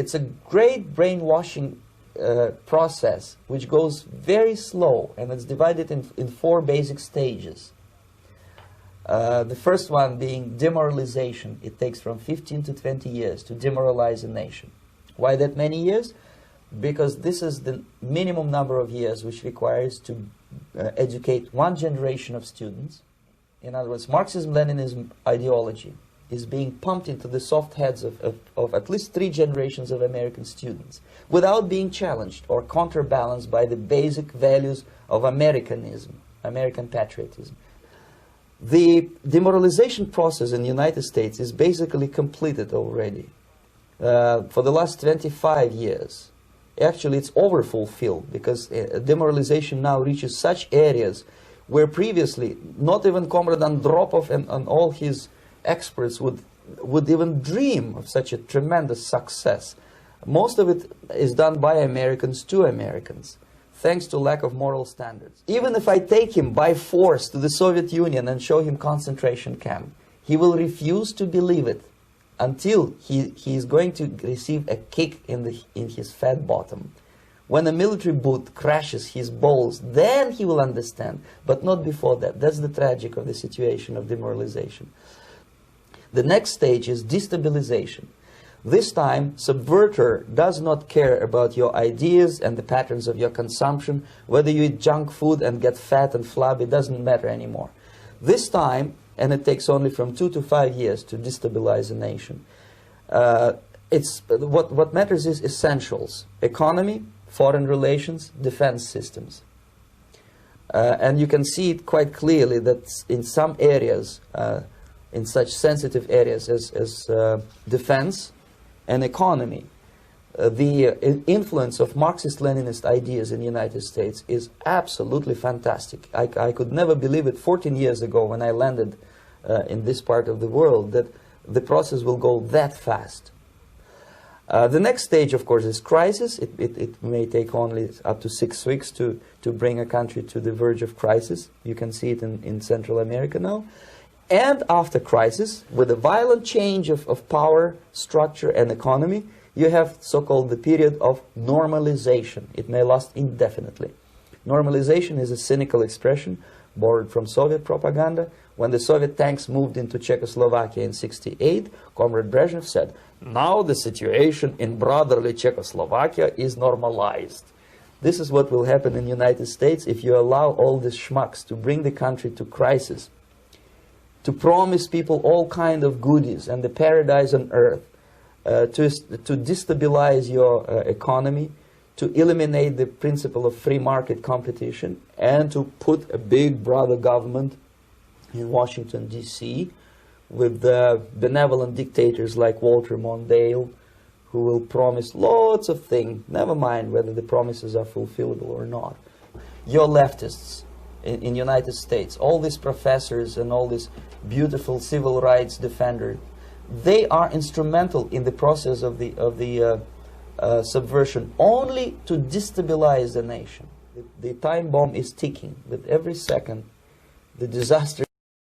It's a great brainwashing process which goes very slow, and it's divided in 4 basic stages. The first one being demoralization. It takes from 15 to 20 years to demoralize a nation. Why that many years? Because this is the minimum number of years which requires to educate 1 generation of students. In other words, Marxism-Leninism ideology is being pumped into the soft heads of at least 3 generations of American students without being challenged or counterbalanced by the basic values of Americanism, American patriotism. The demoralization process in the United States is basically completed already. For the last 25 years. Actually, it's overfulfilled, because demoralization now reaches such areas where previously not even Comrade Andropov and all his experts would even dream of such a tremendous success. Most of it is done by Americans to Americans, thanks to lack of moral standards. Even if I take him by force to the Soviet Union and show him concentration camp, he will refuse to believe it until he is going to receive a kick in his fat bottom. When a military boot crashes his balls, then he will understand, but not before that. That's the tragic of the situation of demoralization. The next stage is destabilization. This time, subverter does not care about your ideas and the patterns of your consumption. Whether you eat junk food and get fat and flabby, doesn't matter anymore. This time, and it takes only from 2 to 5 years to destabilize a nation. What matters is essentials: economy, foreign relations, defense systems. And you can see it quite clearly that in some areas, in such sensitive areas as defense and economy, the influence of Marxist-Leninist ideas in the United States is absolutely fantastic. I could never believe it 14 years ago when I landed in this part of the world, that the process will go that fast. The next stage, of course, is crisis. It may take only up to 6 weeks to bring a country to the verge of crisis. You can see it in Central America now. And after crisis, with a violent change of power, structure, and economy, you have so-called the period of normalization. It may last indefinitely. Normalization is a cynical expression borrowed from Soviet propaganda. When the Soviet tanks moved into Czechoslovakia in '68, Comrade Brezhnev said, "Now the situation in brotherly Czechoslovakia is normalized." This is what will happen in the United States if you allow all these schmucks to bring the country to crisis, to promise people all kind of goodies and the paradise on earth, to destabilize your economy, to eliminate the principle of free market competition, and to put a big brother government in Washington, D.C., with benevolent dictators like Walter Mondale, who will promise lots of things, never mind whether the promises are fulfillable or not. Your leftists in the United States, all these professors and all these beautiful civil rights defenders, they are instrumental in the process of the subversion only to destabilize the nation. The time bomb is ticking. With every second, the disaster